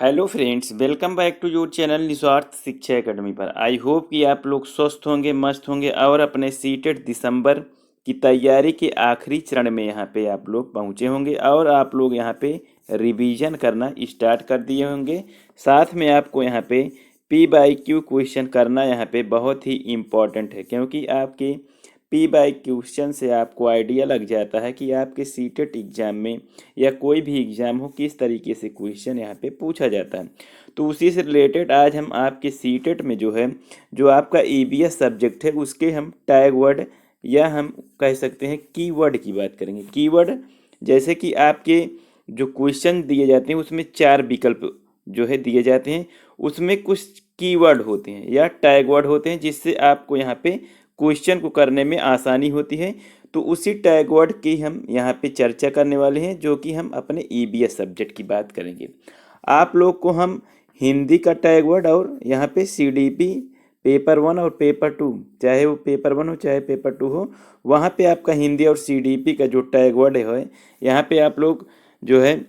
Hello friends, welcome back to your channel Niswarth Shiksha academy पर। I hope कि आप लोग स्वस्थ होंगे, मस्त होंगे और अपने सीटेट दिसंबर की तैयारी के आखिरी चरण में यहाँ पे आप लोग पहुँचे होंगे और आप लोग यहाँ पे रिवीजन करना स्टार्ट कर दिए होंगे। साथ में आपको यहाँ पे पी बाई क्यू क्वेश्चन करना यहाँ पे बहुत ही इम्पॉर्टेंट है, क्योंकि आपके पी बाई क्वेश्चन से आपको आइडिया लग जाता है कि आपके सीटेट एग्जाम में या कोई भी एग्जाम हो किस तरीके से क्वेश्चन यहाँ पे पूछा जाता है। तो उसी से रिलेटेड आज हम आपके सीटेट में जो है, जो आपका ईवीएस सब्जेक्ट है, उसके हम टैग वर्ड या हम कह सकते हैं कीवर्ड की बात करेंगे। कीवर्ड जैसे कि आपके जो क्वेश्चन दिए जाते हैं उसमें 4 विकल्प जो है दिए जाते हैं, उसमें कुछ कीवर्ड होते हैं या टैग वर्ड होते हैं जिससे आपको यहाँ पे क्वेश्चन को करने में आसानी होती है। तो उसी टैग वर्ड की हम यहाँ पे चर्चा करने वाले हैं, जो कि हम अपने ईवीएस सब्जेक्ट की बात करेंगे। आप लोग को हम हिंदी का टैग वर्ड और यहाँ पे सीडीपी पेपर 1 और पेपर 2, चाहे वो पेपर 1 हो चाहे पेपर 2 हो, वहाँ पे आपका हिंदी और सीडीपी का जो टैग वर्ड है यहाँ पे आप लोग जो है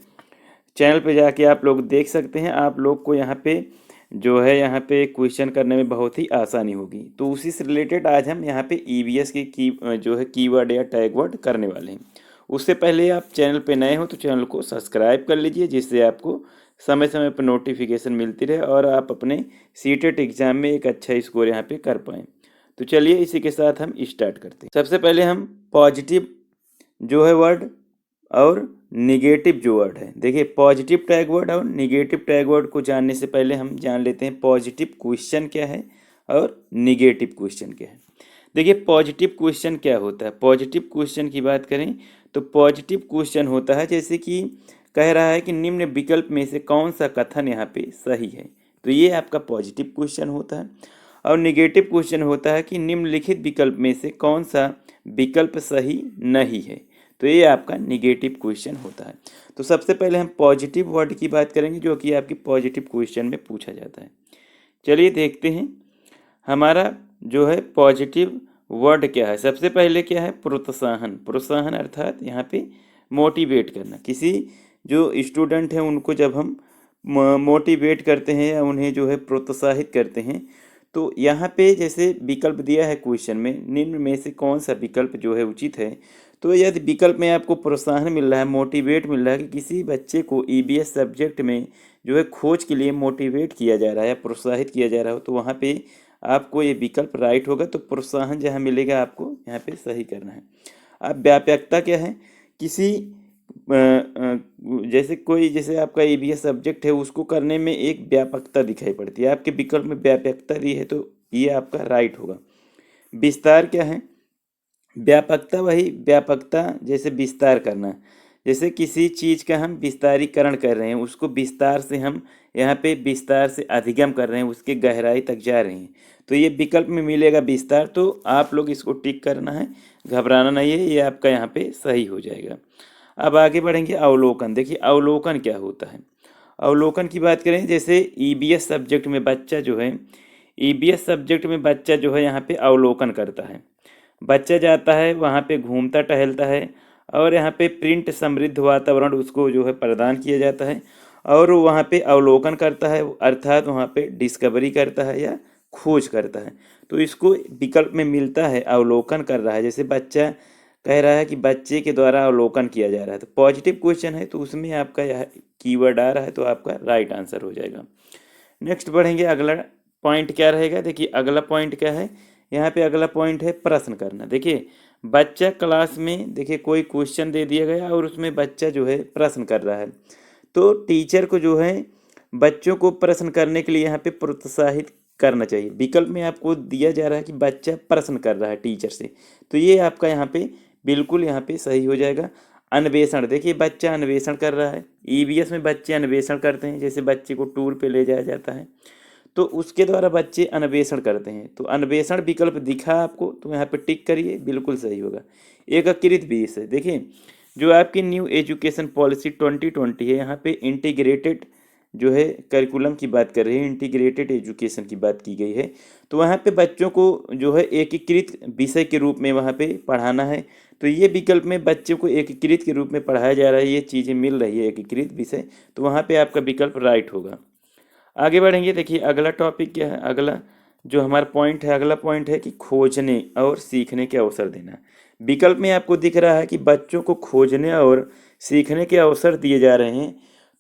चैनल पे जाके आप लोग देख सकते हैं। आप लोग को यहाँ पे जो है यहाँ पे क्वेश्चन करने में बहुत ही आसानी होगी। तो उसी से रिलेटेड आज हम यहाँ पे ईवीएस की जो है कीवर्ड या टैग वर्ड करने वाले हैं। उससे पहले आप चैनल पे नए हो तो चैनल को सब्सक्राइब कर लीजिए, जिससे आपको समय समय पर नोटिफिकेशन मिलती रहे और आप अपने सीटेट एग्जाम में एक अच्छा स्कोर यहाँ पे कर पाएँ। तो चलिए इसी के साथ हम स्टार्ट करते हैं। सबसे पहले हम पॉजिटिव जो है वर्ड और निगेटिव जो वर्ड है, देखिए पॉजिटिव टैग वर्ड और निगेटिव टैग वर्ड को जानने से पहले हम जान लेते हैं पॉजिटिव क्वेश्चन क्या है और निगेटिव क्वेश्चन क्या है। देखिए पॉजिटिव क्वेश्चन क्या होता है। पॉजिटिव क्वेश्चन की बात करें तो पॉजिटिव क्वेश्चन होता है जैसे कि कह रहा है कि निम्न विकल्प में से कौन सा कथन यहाँ पे सही है, तो ये आपका पॉजिटिव क्वेश्चन होता है। और निगेटिव क्वेश्चन होता है कि निम्नलिखित विकल्प में से कौन सा विकल्प सही नहीं है, तो ये आपका निगेटिव क्वेश्चन होता है। तो सबसे पहले हम पॉजिटिव वर्ड की बात करेंगे, जो कि आपकी पॉजिटिव क्वेश्चन में पूछा जाता है। चलिए देखते हैं हमारा जो है पॉजिटिव वर्ड क्या है। सबसे पहले क्या है, प्रोत्साहन। प्रोत्साहन अर्थात यहाँ पे मोटिवेट करना। किसी जो स्टूडेंट हैं उनको जब हम मोटिवेट करते हैं या उन्हें जो है प्रोत्साहित करते हैं, तो यहाँ पे जैसे विकल्प दिया है क्वेश्चन में, निम्न में से कौन सा विकल्प जो है उचित है। तो यदि विकल्प में आपको प्रोत्साहन मिल रहा है, मोटिवेट मिल रहा है कि किसी बच्चे को ईवीएस सब्जेक्ट में जो है खोज के लिए मोटिवेट किया जा रहा है या प्रोत्साहित किया जा रहा हो, तो वहाँ पे आपको ये विकल्प राइट होगा। तो प्रोत्साहन जहाँ मिलेगा आपको यहाँ पे सही करना है। अब व्यापकता क्या है, किसी जैसे आपका ईवीएस सब्जेक्ट है उसको करने में एक व्यापकता दिखाई पड़ती है, आपके विकल्प में व्यापकता दी है, तो ये आपका राइट होगा। विस्तार क्या है, व्यापकता वही व्यापकता जैसे विस्तार करना, जैसे किसी चीज़ का हम विस्तारीकरण कर रहे हैं, उसको विस्तार से हम यहाँ पे विस्तार से अधिगम कर रहे हैं, उसके गहराई तक जा रहे हैं, तो ये विकल्प में मिलेगा विस्तार। तो आप लोग इसको टिक करना है, घबराना नहीं है, ये आपका यहाँ पे सही हो जाएगा। अब आगे बढ़ेंगे अवलोकन। देखिए अवलोकन क्या होता है। अवलोकन की बात करें, जैसे ईवीएस सब्जेक्ट में बच्चा जो है, ईवीएस सब्जेक्ट में बच्चा जो है यहाँ पे अवलोकन करता है। बच्चा जाता है वहाँ पे घूमता टहलता है और यहाँ पे प्रिंट समृद्ध वातावरण उसको जो है प्रदान किया जाता है और वहाँ पे अवलोकन करता है, अर्थात वहाँ पे डिस्कवरी करता है या खोज करता है। तो इसको विकल्प में मिलता है अवलोकन कर रहा है, जैसे बच्चा कह रहा है कि बच्चे के द्वारा अवलोकन किया जा रहा है, तो पॉजिटिव क्वेश्चन है तो उसमें आपका यह कीवर्ड आ रहा है, तो आपका राइट आंसर हो जाएगा। नेक्स्ट बढ़ेंगे, अगला पॉइंट क्या रहेगा। देखिए अगला पॉइंट क्या है, यहाँ पे अगला पॉइंट है प्रश्न करना। देखिए बच्चा क्लास में, देखिए कोई क्वेश्चन दे दिया गया और उसमें बच्चा जो है प्रश्न कर रहा है, तो टीचर को जो है बच्चों को प्रश्न करने के लिए यहाँ पे प्रोत्साहित करना चाहिए। विकल्प में आपको दिया जा रहा है कि बच्चा प्रश्न कर रहा है टीचर से, तो ये आपका यहाँ पे बिल्कुल यहाँ पे सही हो जाएगा। अन्वेषण, देखिए बच्चा अन्वेषण कर रहा है, ईवीएस में बच्चे अन्वेषण करते हैं, जैसे बच्चे को टूर पे ले जाया जाता है तो उसके द्वारा बच्चे अन्वेषण करते हैं। तो अन्वेषण विकल्प दिखा आपको, तो यहाँ पे टिक करिए, बिल्कुल सही होगा। एकीकृत बीस है, देखिए जो आपकी न्यू एजुकेशन पॉलिसी 2020 है, यहाँ पे इंटीग्रेटेड जो है करिकुलम की बात कर रही है, इंटीग्रेटेड एजुकेशन की बात की गई है। तो वहाँ पे बच्चों को जो है एकीकृत विषय के रूप में वहाँ पे पढ़ाना है। तो ये विकल्प में बच्चों को एकीकृत के रूप में पढ़ाया जा रहा है, ये चीज़ें मिल रही है एकीकृत विषय, तो वहाँ पे आपका विकल्प राइट होगा। आगे बढ़ेंगे, देखिए अगला टॉपिक क्या है। अगला जो हमारा पॉइंट है, अगला पॉइंट है कि खोजने और सीखने के अवसर देना। विकल्प में आपको दिख रहा है कि बच्चों को खोजने और सीखने के अवसर दिए जा रहे हैं,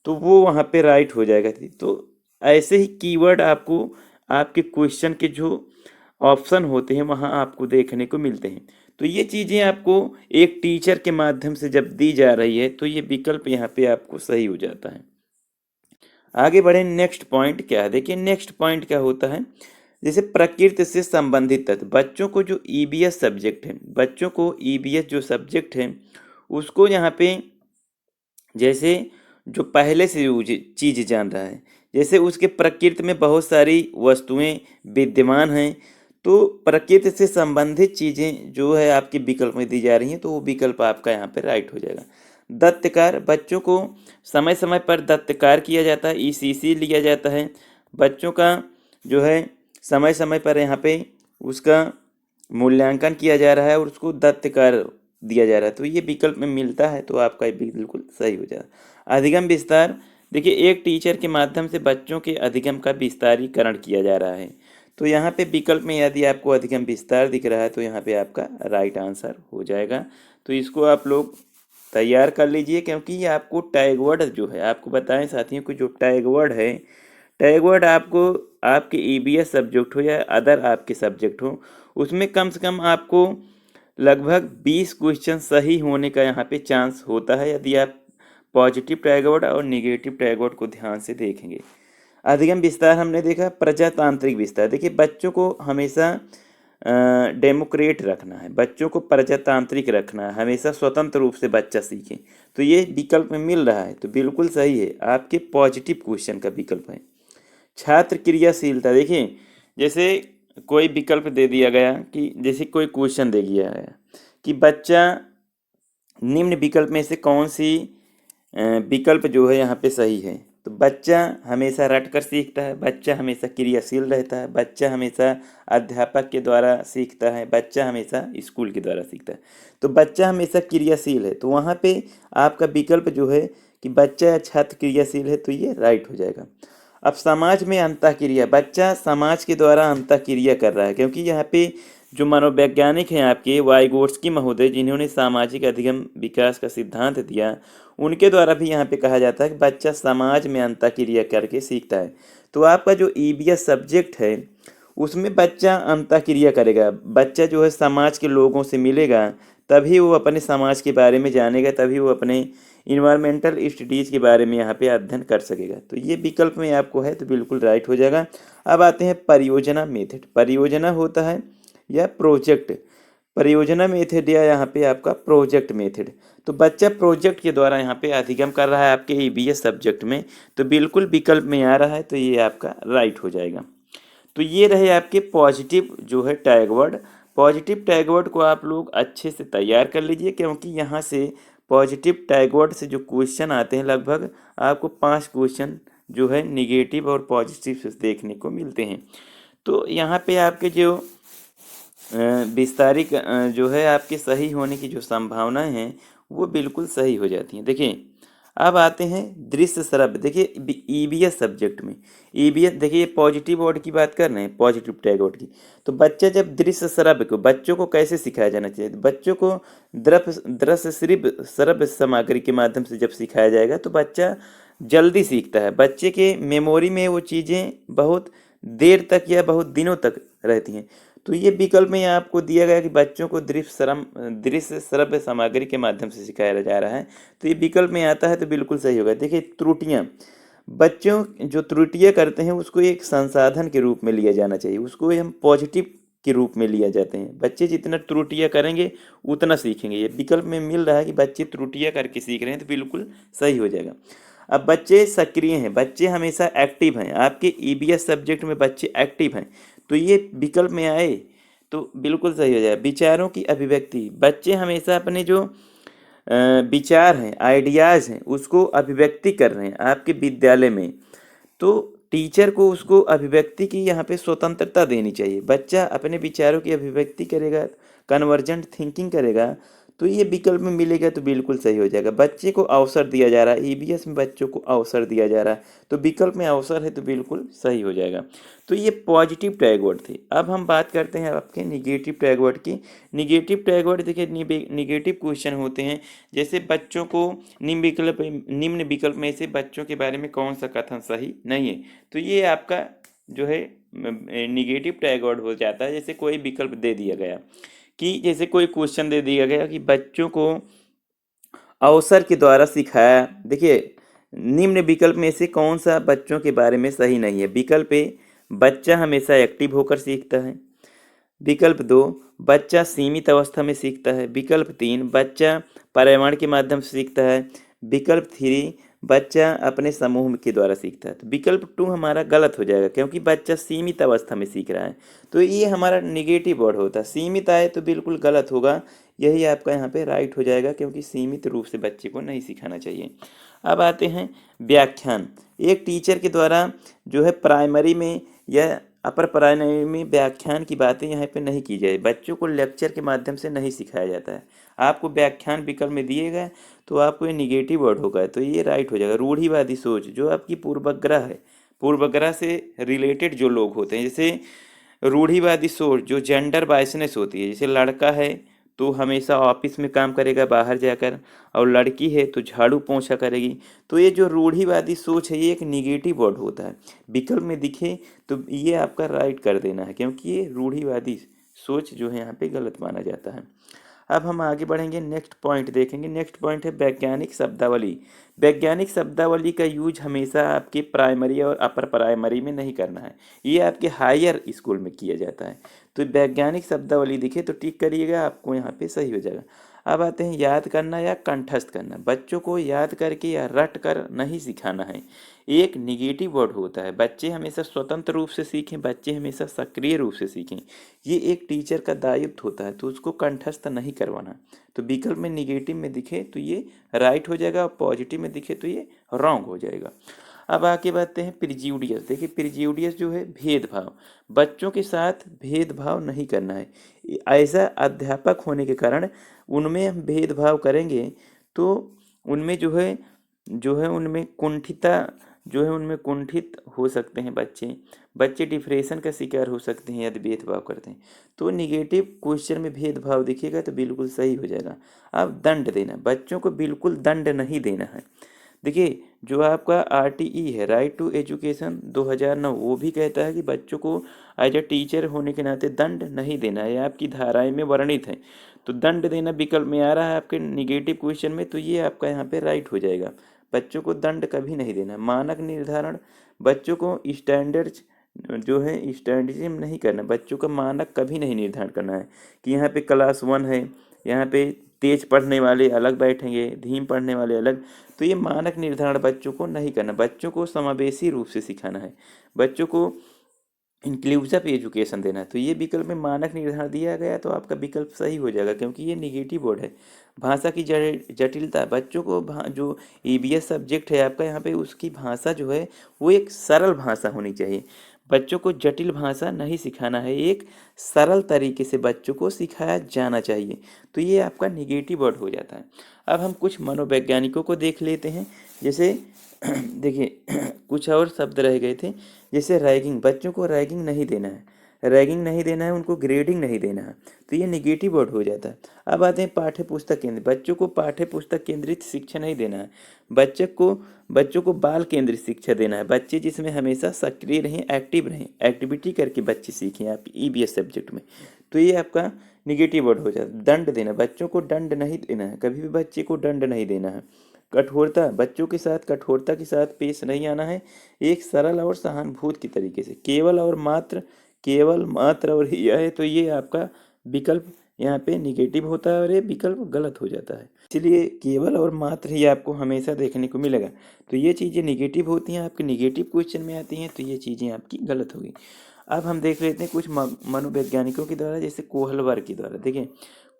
तो वो वहाँ पे राइट हो जाएगा। तो ऐसे ही कीवर्ड आपको आपके क्वेश्चन के जो ऑप्शन होते हैं वहाँ आपको देखने को मिलते हैं। तो ये चीज़ें आपको एक टीचर के माध्यम से जब दी जा रही है तो ये विकल्प यहाँ पे आपको सही हो जाता है। आगे बढ़े, नेक्स्ट पॉइंट क्या है, देखिए नेक्स्ट पॉइंट क्या होता है। जैसे प्रकृति से संबंधित तत्व, बच्चों को जो ईबीएस सब्जेक्ट है, बच्चों को ईबीएस जो सब्जेक्ट है उसको यहाँ पे जैसे जो पहले से वो चीज़ जान रहा है, जैसे उसके प्रकृति में बहुत सारी वस्तुएं विद्यमान हैं, तो प्रकृति से संबंधित चीज़ें जो है आपके विकल्प में दी जा रही हैं, तो वो विकल्प आपका यहाँ पे राइट हो जाएगा। दत्तकार, बच्चों को समय समय पर दत्तकार किया जाता है, ईसीसी लिया जाता है, बच्चों का जो है समय समय पर यहाँ पे उसका मूल्यांकन किया जा रहा है और उसको दत्तकार दिया जा रहा है, तो ये विकल्प में मिलता है, तो आपका बिल्कुल सही हो जाएगा। अधिगम विस्तार, देखिए एक टीचर के माध्यम से बच्चों के अधिगम का विस्तारीकरण किया जा रहा है, तो यहाँ पे विकल्प में यदि आपको अधिगम विस्तार दिख रहा है तो यहाँ पे आपका राइट आंसर हो जाएगा। तो इसको आप लोग तैयार कर लीजिए, क्योंकि ये आपको टैग वर्ड जो है, आपको बताएं साथियों को, जो टैग वर्ड है, टैग वर्ड आपको आपके ईबीएस सब्जेक्ट हो या अदर आपके सब्जेक्ट हो, उसमें कम से कम आपको लगभग 20 क्वेश्चन सही होने का यहाँ पे चांस होता है, यदि आप पॉजिटिव टैग वर्ड और निगेटिव टैग वर्ड को ध्यान से देखेंगे। अधिगम विस्तार हमने देखा, प्रजातांत्रिक विस्तार, देखिए बच्चों को हमेशा डेमोक्रेट रखना है, बच्चों को प्रजातांत्रिक रखना है, हमेशा स्वतंत्र रूप से बच्चा सीखे, तो ये विकल्प में मिल रहा है, तो बिल्कुल सही है, आपके पॉजिटिव क्वेश्चन का विकल्प है। छात्र क्रियाशीलता, देखिए जैसे कोई विकल्प दे दिया गया कि जैसे कोई क्वेश्चन दे दिया गया कि बच्चा निम्न विकल्प में से कौन सी विकल्प जो है यहाँ पे सही है, तो बच्चा हमेशा रट कर सीखता है, बच्चा हमेशा क्रियाशील रहता है, बच्चा हमेशा अध्यापक के द्वारा सीखता है, बच्चा हमेशा स्कूल के द्वारा सीखता है, तो बच्चा हमेशा क्रियाशील है, तो वहाँ पे आपका विकल्प जो है कि बच्चा या छात्र क्रियाशील है, तो ये राइट हो जाएगा। अब समाज में अंतःक्रिया, बच्चा समाज के द्वारा अंतःक्रिया कर रहा है, क्योंकि यहाँ पे जो मनोवैज्ञानिक हैं आपके वाइगोट्स्की महोदय, जिन्होंने सामाजिक अधिगम विकास का सिद्धांत दिया, उनके द्वारा भी यहाँ पे कहा जाता है कि बच्चा समाज में अंतःक्रिया करके सीखता है। तो आपका जो ईबीएस सब्जेक्ट है उसमें बच्चा अंतःक्रिया करेगा, बच्चा जो है समाज के लोगों से मिलेगा, तभी वो अपने समाज के बारे में जानेगा, तभी वो अपने इन्वायरमेंटल स्टडीज़ के बारे में यहाँ पे अध्ययन कर सकेगा, तो ये विकल्प में आपको है, तो बिल्कुल राइट हो जाएगा। अब आते हैं परियोजना मेथड, परियोजना होता है या प्रोजेक्ट, परियोजना मेथड या यहाँ पे आपका प्रोजेक्ट मेथड, तो बच्चा प्रोजेक्ट के द्वारा यहाँ पे अधिगम कर रहा है आपके ईबीएस सब्जेक्ट में, तो बिल्कुल विकल्प में आ रहा है, तो ये आपका राइट हो जाएगा। तो ये रहे आपके पॉजिटिव जो है tag word, positive tag word को आप लोग अच्छे से तैयार कर लीजिए, क्योंकि यहाँ से पॉजिटिव टैग वर्ड से जो क्वेश्चन आते हैं लगभग आपको 5 क्वेश्चन जो है निगेटिव और पॉजिटिव से देखने को मिलते हैं, तो यहाँ पे आपके जो विस्तारित जो है आपके सही होने की जो संभावनाएं हैं वो बिल्कुल सही हो जाती हैं। देखिए अब आते हैं दृश्य श्रव्य, देखिए ईबीएस सब्जेक्ट में, ईबीएस देखिए पॉजिटिव वर्ड की बात कर रहे हैं, पॉजिटिव टैग वर्ड की, तो बच्चा जब दृश्य श्रव्य को, बच्चों को कैसे सिखाया जाना चाहिए, तो बच्चों को दृश्य श्रव्य सामग्री के माध्यम से जब सिखाया जाएगा तो बच्चा जल्दी सीखता है, बच्चे के मेमोरी में वो चीज़ें बहुत देर तक या बहुत दिनों तक रहती हैं, तो ये विकल्प में आपको दिया गया कि बच्चों को दृश्य श्रव्य सामग्री के माध्यम से सिखाया जा रहा है, तो ये विकल्प में आता है, तो बिल्कुल सही होगा। देखिए त्रुटियां, बच्चों जो त्रुटियां करते हैं उसको एक संसाधन के रूप में लिया जाना चाहिए, उसको हम पॉजिटिव के रूप में लिया जाते हैं, बच्चे जितना त्रुटियां करेंगे उतना सीखेंगे, ये विकल्प में मिल रहा है कि बच्चे त्रुटियां करके सीख रहे हैं, तो बिल्कुल सही हो जाएगा। अब बच्चे सक्रिय हैं, बच्चे हमेशा एक्टिव हैं, आपके ईबीएस सब्जेक्ट में बच्चे एक्टिव हैं, तो ये विकल्प में आए तो बिल्कुल सही हो जाए। विचारों की अभिव्यक्ति, बच्चे हमेशा अपने जो विचार हैं, आइडियाज़ हैं, उसको अभिव्यक्ति कर रहे हैं आपके विद्यालय में, तो टीचर को उसको अभिव्यक्ति की यहाँ पे स्वतंत्रता देनी चाहिए। बच्चा अपने विचारों की अभिव्यक्ति करेगा, कन्वर्जेंट थिंकिंग करेगा, तो ये विकल्प में मिलेगा तो बिल्कुल सही हो जाएगा। बच्चे को अवसर दिया जा रहा है, ईवीएस में बच्चों को अवसर दिया जा रहा है, तो विकल्प में अवसर है तो बिल्कुल सही हो जाएगा। तो ये पॉजिटिव टैग वर्ड थे। अब हम बात करते हैं आपके निगेटिव टैग वर्ड की। निगेटिव टैग वर्ड देखिए, निगेटिव क्वेश्चन होते हैं, जैसे बच्चों को निम्न विकल्प में से बच्चों के बारे में कौन सा कथन सही नहीं है, तो ये आपका जो है निगेटिव टैग वर्ड हो जाता है। जैसे कोई विकल्प दे दिया गया कि जैसे कोई क्वेश्चन दे दिया गया कि बच्चों को अवसर के द्वारा सिखाया, देखिए निम्न विकल्प में से कौन सा बच्चों के बारे में सही नहीं है। विकल्प ए, बच्चा हमेशा एक्टिव होकर सीखता है। विकल्प 2, बच्चा सीमित अवस्था में सीखता है। विकल्प 3, बच्चा पर्यावरण के माध्यम से सीखता है। विकल्प 3, बच्चा अपने समूह के द्वारा सीखता है। तो विकल्प 2 हमारा गलत हो जाएगा, क्योंकि बच्चा सीमित अवस्था में सीख रहा है, तो ये हमारा निगेटिव वर्ड होता है। सीमित आए तो बिल्कुल गलत होगा, यही आपका यहाँ पे राइट हो जाएगा, क्योंकि सीमित रूप से बच्चे को नहीं सिखाना चाहिए। अब आते हैं व्याख्यान। एक टीचर के द्वारा जो है प्राइमरी में या अपर प्राइमरी में व्याख्यान की बातें यहाँ पे नहीं की जाए। बच्चों को लेक्चर के माध्यम से नहीं सिखाया जाता है। आपको व्याख्यान विकल्प में दिए गए तो आपको ये निगेटिव वर्ड होगा, तो ये राइट हो जाएगा। रूढ़िवादी सोच, जो आपकी पूर्वग्रह है, पूर्वग्रह से रिलेटेड जो लोग होते हैं, जैसे रूढ़िवादी सोच जो जेंडर बायसनेस होती है, जैसे लड़का है तो हमेशा ऑफिस में काम करेगा बाहर जाकर, और लड़की है तो झाड़ू पोंछा करेगी, तो ये जो रूढ़िवादी सोच है ये एक निगेटिव वर्ड होता है। विकल्प में दिखे तो ये आपका राइट कर देना है, क्योंकि ये रूढ़िवादी सोच जो है यहाँ पे गलत माना जाता है। अब हम आगे बढ़ेंगे, नेक्स्ट पॉइंट देखेंगे। नेक्स्ट पॉइंट है वैज्ञानिक शब्दावली। वैज्ञानिक शब्दावली का यूज हमेशा आपके प्राइमरी और अपर प्राइमरी में नहीं करना है, ये आपके हायर स्कूल में किया जाता है। तो वैज्ञानिक शब्दावली दिखे तो टिक करिएगा, आपको यहाँ पे सही हो जाएगा। अब आते हैं याद करना या कंठस्थ करना। बच्चों को याद करके या रट कर नहीं सिखाना है, एक निगेटिव वर्ड होता है। बच्चे हमेशा स्वतंत्र रूप से सीखें, बच्चे हमेशा सक्रिय रूप से सीखें, ये एक टीचर का दायित्व होता है, तो उसको कंठस्थ नहीं करवाना। तो विकल्प में निगेटिव में दिखे तो ये राइट हो जाएगा, और पॉजिटिव में दिखे तो ये रॉन्ग हो जाएगा। अब आगे बढ़ते हैं प्रिजुडियस। देखिए प्रिजुडियस जो है भेदभाव, बच्चों के साथ भेदभाव नहीं करना है। ऐसा अध्यापक होने के कारण उनमें हम भेदभाव करेंगे तो उनमें उनमें कुंठित हो सकते हैं बच्चे डिप्रेशन का शिकार हो सकते हैं यदि भेदभाव करते हैं। तो निगेटिव क्वेश्चन में भेदभाव दिखेगा तो बिल्कुल सही हो जाएगा। अब दंड देना, बच्चों को बिल्कुल दंड नहीं देना है। देखिए जो आपका आरटीई है, राइट टू एजुकेशन 2009, वो भी कहता है कि बच्चों को एज ए टीचर होने के नाते दंड नहीं देना है, आपकी धाराएं में वर्णित है। तो दंड देना विकल्प में आ रहा है आपके निगेटिव क्वेश्चन में, तो ये आपका यहाँ पे राइट हो जाएगा। बच्चों को दंड कभी नहीं देना। मानक निर्धारण, बच्चों को स्टैंडर्ड्स जो है स्टैंडर्डिज्म नहीं करना, बच्चों का मानक कभी नहीं निर्धारण करना है कि यहाँ पे क्लास 1 है, यहाँ पे तेज पढ़ने वाले अलग बैठेंगे, धीम पढ़ने वाले अलग, तो ये मानक निर्धारण बच्चों को नहीं करना। बच्चों को समावेशी रूप से सिखाना है, बच्चों को इंक्लूसिव एजुकेशन देना है। तो ये विकल्प में मानक निर्धारण दिया गया तो आपका विकल्प सही हो जाएगा, क्योंकि ये निगेटिव वर्ड है। भाषा की जटिलता, बच्चों को जो ईवीएस सब्जेक्ट है आपका, यहाँ पे उसकी भाषा जो है वो एक सरल भाषा होनी चाहिए। बच्चों को जटिल भाषा नहीं सिखाना है, एक सरल तरीके से बच्चों को सिखाया जाना चाहिए। तो ये आपका निगेटिव वर्ड हो जाता है। अब हम कुछ मनोवैज्ञानिकों को देख लेते हैं। जैसे देखिए कुछ और शब्द रह गए थे, जैसे रैगिंग, बच्चों को रैगिंग नहीं देना है, उनको ग्रेडिंग नहीं देना है, तो ये निगेटिव वर्ड हो जाता है। अब आते हैं पाठ्य पुस्तक केंद्रित, बच्चों को पाठ्य पुस्तक केंद्रित शिक्षा नहीं देना है, बच्चों को बाल केंद्रित शिक्षा देना है। बच्चे जिसमें हमेशा सक्रिय रहें, एक्टिव रहें, एक्टिविटी करके बच्चे सीखें आप ईवीएस सब्जेक्ट में, तो ये आपका निगेटिव वर्ड हो जाता है। दंड देना, बच्चों को दंड नहीं देना है, कभी भी बच्चे को दंड नहीं देना है। कठोरता, बच्चों के साथ कठोरता के साथ पेश नहीं आना है, एक सरल और सहानुभूति के तरीके से। केवल मात्र और यह है, तो ये आपका विकल्प यहाँ पे निगेटिव होता है और ये विकल्प गलत हो जाता है। इसलिए केवल और मात्र ही आपको हमेशा देखने को मिलेगा, तो ये चीज़ें निगेटिव होती हैं, आपके निगेटिव क्वेश्चन में आती हैं, तो ये चीज़ें आपकी गलत होगी। अब हम देख लेते हैं कुछ मनोवैज्ञानिकों के द्वारा, जैसे कोहलवर के द्वारा। देखिए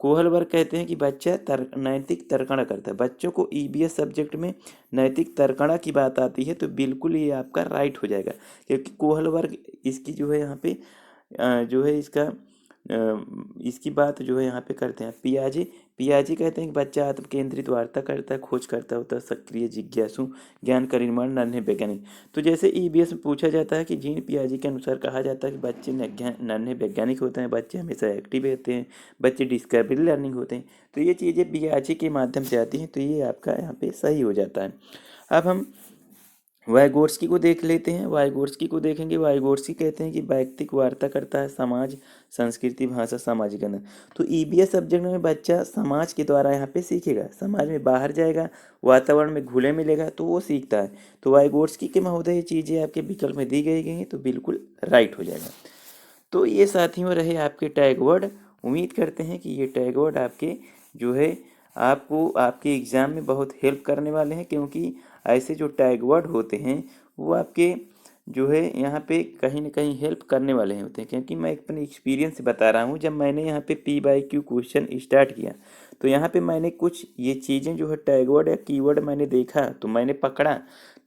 कोहल वर्ग कहते हैं कि बच्चा नैतिक तर्कणा करता है। बच्चों को ईबीएस सब्जेक्ट में नैतिक तर्कणा की बात आती है तो बिल्कुल ये आपका राइट हो जाएगा, क्योंकि कोहल वर्ग इसकी जो है यहाँ पे जो है इसकी बात जो है यहाँ पे करते हैं। पियाजे पियाजे कहते हैं कि बच्चा आत्म केंद्रित वार्ता करता है, खोज करता होता है, सक्रिय, जिज्ञासु, ज्ञान का निर्माण, नन्हे वैज्ञानिक। तो जैसे ईबीएस में पूछा जाता है कि जीन पियाजे के अनुसार कहा जाता है कि बच्चे नन्हे वैज्ञानिक होते हैं, बच्चे हमेशा एक्टिव रहते हैं, बच्चे डिस्कवरी लर्निंग होते हैं। तो ये चीज़ें पियाजे के माध्यम से आती हैं, तो ये आपका यहाँ पे सही हो जाता है। अब हम वाइगोट्स्की को देख लेते हैं। वाइगोट्स्की को देखेंगे। वाइगोट्स्की कहते हैं कि व्यक्तिक वार्ता करता है, समाज, संस्कृति, भाषा, सामाजिक अंदर। तो ईबीएस सब्जेक्ट में बच्चा समाज के द्वारा यहाँ पे सीखेगा, समाज में बाहर जाएगा, वातावरण में घुले मिलेगा तो वो सीखता है। तो वाइगोट्स्की के महोदय ये चीज़ें आपके विकल्प में दी गई हैं, तो बिल्कुल राइट हो जाएगा। तो ये साथियों रहे आपके टैग वर्ड। उम्मीद करते हैं कि ये टैग वर्ड आपके जो है आपको आपके एग्ज़ाम में बहुत हेल्प करने वाले हैं, क्योंकि ऐसे जो टैग वर्ड होते हैं वो आपके जो है यहाँ पे कहीं ना कहीं हेल्प करने वाले होते हैं। क्योंकि मैं अपने एक्सपीरियंस से बता रहा हूँ, जब मैंने यहाँ पे P/Q क्वेश्चन स्टार्ट किया तो यहाँ पे मैंने कुछ ये चीज़ें जो है टैग वर्ड या कीवर्ड मैंने देखा तो मैंने पकड़ा,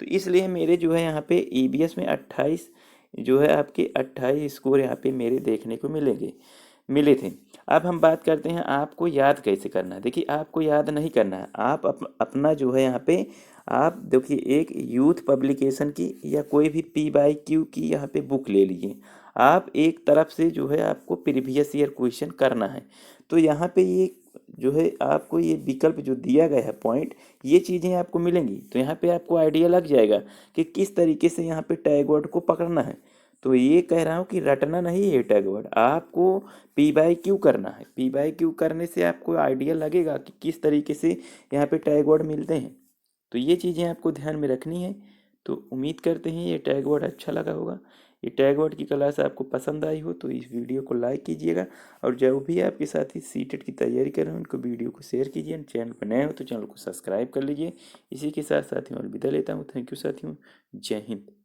तो इसलिए मेरे जो है यहाँ पे ईबीएस में 28 जो है आपके 28 स्कोर यहाँ पे मेरे देखने को मिले थे। अब हम बात करते हैं आपको याद कैसे करना है। देखिए आपको याद नहीं करना है, आप अपना जो है यहाँ पे आप देखिए एक यूथ पब्लिकेशन की या कोई भी P/Q की यहाँ पे बुक ले लीजिए। आप एक तरफ से जो है आपको प्रीवियस ईयर क्वेश्चन करना है। तो यहाँ पे ये जो है आपको ये विकल्प जो दिया गया है पॉइंट, ये चीज़ें आपको मिलेंगी। तो यहाँ पे आपको आइडिया लग जाएगा कि किस तरीके से यहाँ पे टैग वर्ड को पकड़ना है। तो ये कह रहा हूँ कि रटना नहीं है टैग वर्ड, आपको P/Q करना है। P/Q करने से आपको आइडिया लगेगा कि किस तरीके से यहाँ पे टैग वर्ड मिलते हैं। तो ये चीज़ें आपको ध्यान में रखनी है। तो उम्मीद करते हैं ये टैग वर्ड अच्छा लगा होगा। ये टैग वर्ड की क्लास आपको पसंद आई हो तो इस वीडियो को लाइक कीजिएगा, और जो भी आपके साथी सीटेट की तैयारी कर रहे हैं उनको वीडियो को शेयर कीजिए। चैनल पर नए हो तो चैनल को सब्सक्राइब कर लीजिए। इसी के साथ साथियों अलविदा लेता हूँ। थैंक यू साथियों, जय हिंद।